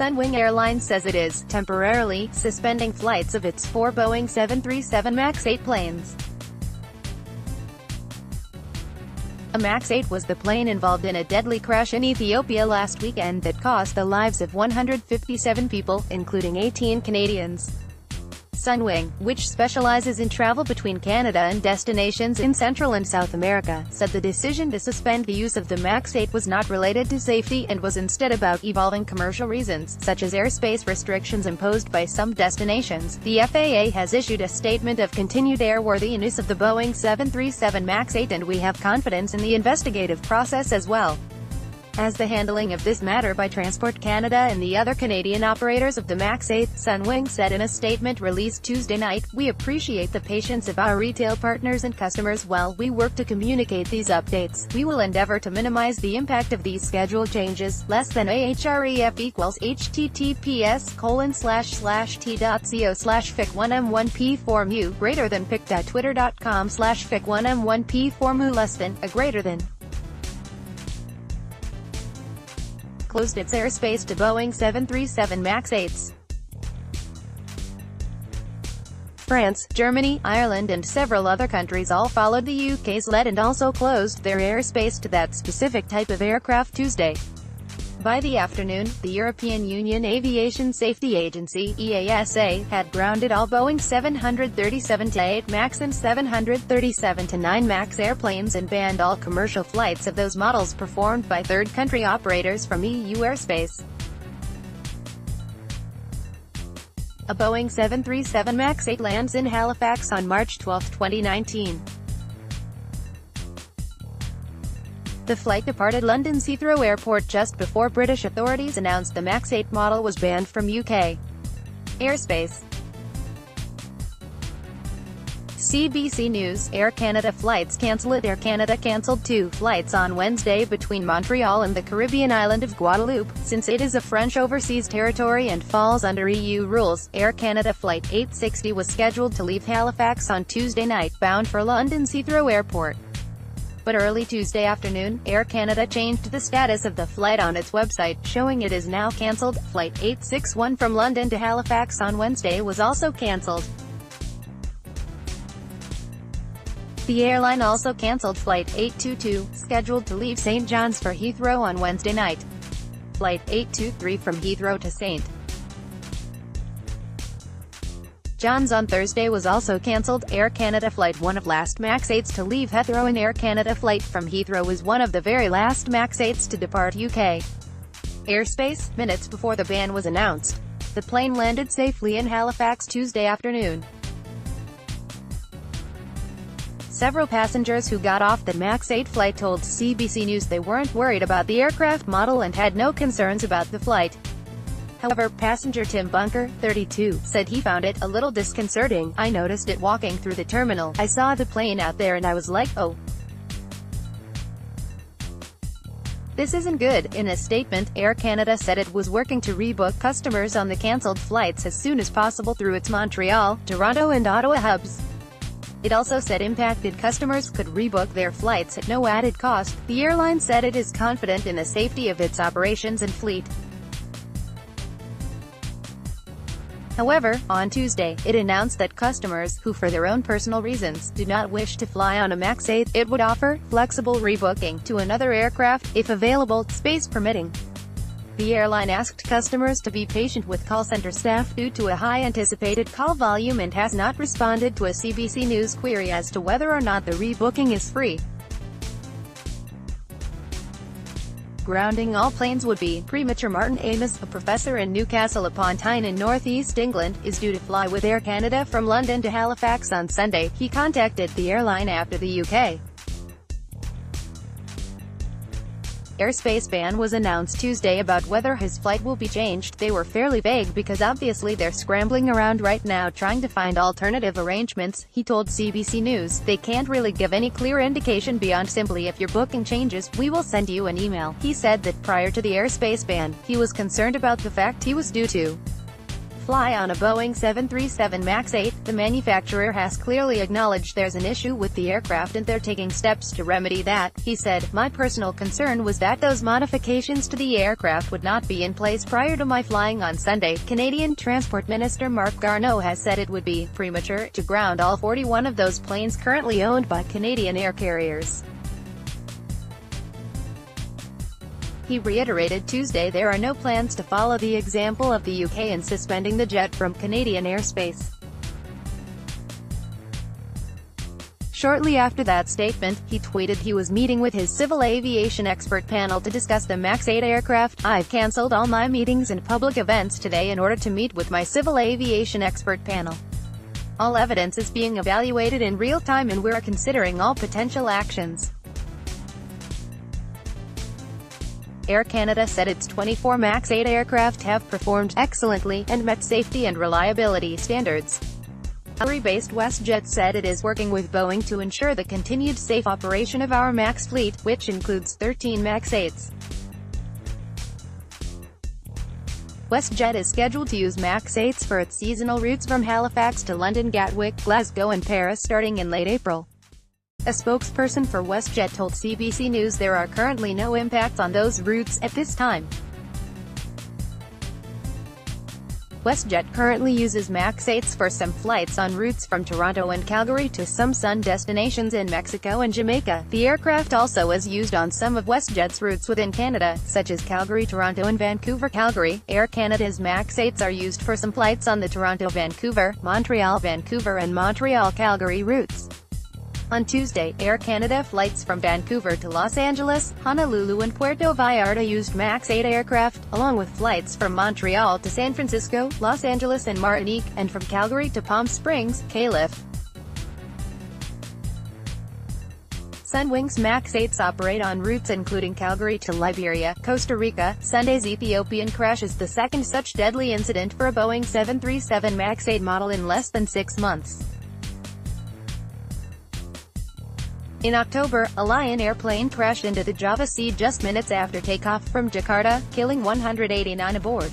Sunwing Airlines says it is temporarily suspending flights of its 4 Boeing 737 MAX 8 planes. A MAX 8 was the plane involved in a deadly crash in Ethiopia last weekend that cost the lives of 157 people, including 18 Canadians. Sunwing, which specializes in travel between Canada and destinations in Central and South America, said the decision to suspend the use of the MAX 8 was not related to safety and was instead about evolving commercial reasons, such as airspace restrictions imposed by some destinations. The FAA has issued a statement of continued airworthiness of the Boeing 737 MAX 8, and we have confidence in the investigative process as well as the handling of this matter by Transport Canada and the other Canadian operators of the MAX 8, Sunwing said in a statement released Tuesday night. We appreciate the patience of our retail partners and customers while we work to communicate these updates. We will endeavor to minimize the impact of these schedule changes. Less than ahref equals https://t.co/fic1m1p form u greater than pic.twitter.com/fic1m1p form u less than a greater than closed its airspace to Boeing 737 MAX 8s. France, Germany, Ireland and several other countries all followed the UK's lead and also closed their airspace to that specific type of aircraft Tuesday. By the afternoon, the European Union Aviation Safety Agency (EASA) had grounded all Boeing 737-8 MAX and 737-9 MAX airplanes and banned all commercial flights of those models performed by third-country operators from EU airspace. A Boeing 737 MAX 8 lands in Halifax on March 12, 2019. The flight departed London's Heathrow Airport just before British authorities announced the MAX 8 model was banned from UK airspace. CBC News, Air Canada flights cancelled. Air Canada cancelled 2 flights on Wednesday between Montreal and the Caribbean island of Guadeloupe, since it is a French overseas territory and falls under EU rules. Air Canada Flight 860 was scheduled to leave Halifax on Tuesday night, bound for London's Heathrow Airport. But early Tuesday afternoon, Air Canada changed the status of the flight on its website, showing it is now cancelled. Flight 861 from London to Halifax on Wednesday was also cancelled. The airline also cancelled Flight 822, scheduled to leave St. John's for Heathrow on Wednesday night. Flight 823 from Heathrow to St. John's on Thursday was also cancelled. Air Canada Flight 1 of last MAX 8s to leave Heathrow and Air Canada flight from Heathrow was one of the very last MAX 8s to depart UK airspace, minutes before the ban was announced. The plane landed safely in Halifax Tuesday afternoon. Several passengers who got off the MAX 8 flight told CBC News they weren't worried about the aircraft model and had no concerns about the flight. However, passenger Tim Bunker, 32, said he found it a little disconcerting. I noticed it walking through the terminal. I saw the plane out there and I was like, oh, this isn't good. In a statement, Air Canada said it was working to rebook customers on the cancelled flights as soon as possible through its Montreal, Toronto and Ottawa hubs. It also said impacted customers could rebook their flights at no added cost. The airline said it is confident in the safety of its operations and fleet. However, on Tuesday, it announced that customers, who for their own personal reasons, do not wish to fly on a MAX 8, it would offer flexible rebooking to another aircraft, if available, space permitting. The airline asked customers to be patient with call center staff due to a high anticipated call volume and has not responded to a CBC News query as to whether or not the rebooking is free. Grounding all planes would be premature. Martin Amos, a professor in Newcastle upon Tyne in northeast England, is due to fly with Air Canada from London to Halifax on Sunday. He contacted the airline after the UK airspace ban was announced Tuesday about whether his flight will be changed. They were fairly vague because obviously they're scrambling around right now trying to find alternative arrangements, he told CBC News. They can't really give any clear indication beyond simply if your booking changes, we will send you an email. He said that prior to the airspace ban, he was concerned about the fact he was due to fly on a Boeing 737 MAX 8, the manufacturer has clearly acknowledged there's an issue with the aircraft and they're taking steps to remedy that, he said. My personal concern was that those modifications to the aircraft would not be in place prior to my flying on Sunday. Canadian Transport Minister Marc Garneau has said it would be premature to ground all 41 of those planes currently owned by Canadian air carriers. He reiterated Tuesday there are no plans to follow the example of the UK in suspending the jet from Canadian airspace. Shortly after that statement, he tweeted he was meeting with his civil aviation expert panel to discuss the MAX 8 aircraft. I've cancelled all my meetings and public events today in order to meet with my civil aviation expert panel. All evidence is being evaluated in real time and we're considering all potential actions. Air Canada said its 24 MAX 8 aircraft have performed excellently and met safety and reliability standards. Calgary-based WestJet said it is working with Boeing to ensure the continued safe operation of our MAX fleet, which includes 13 MAX 8s. WestJet is scheduled to use MAX 8s for its seasonal routes from Halifax to London, Gatwick, Glasgow and Paris starting in late April. A spokesperson for WestJet told CBC News there are currently no impacts on those routes at this time. WestJet currently uses MAX 8s for some flights on routes from Toronto and Calgary to some sun destinations in Mexico and Jamaica. The aircraft also is used on some of WestJet's routes within Canada, such as Calgary, Toronto and Vancouver, Calgary. Air Canada's MAX 8s are used for some flights on the Toronto-Vancouver, Montreal-Vancouver and Montreal-Calgary routes. On Tuesday, Air Canada flights from Vancouver to Los Angeles, Honolulu and Puerto Vallarta used MAX 8 aircraft, along with flights from Montreal to San Francisco, Los Angeles and Martinique, and from Calgary to Palm Springs, Calif. Sunwing's MAX 8s operate on routes including Calgary to Liberia, Costa Rica. Sunday's Ethiopian crash is the second such deadly incident for a Boeing 737 MAX 8 model in less than 6 months. In October, a Lion airplane crashed into the Java Sea just minutes after takeoff from Jakarta, killing 189 aboard.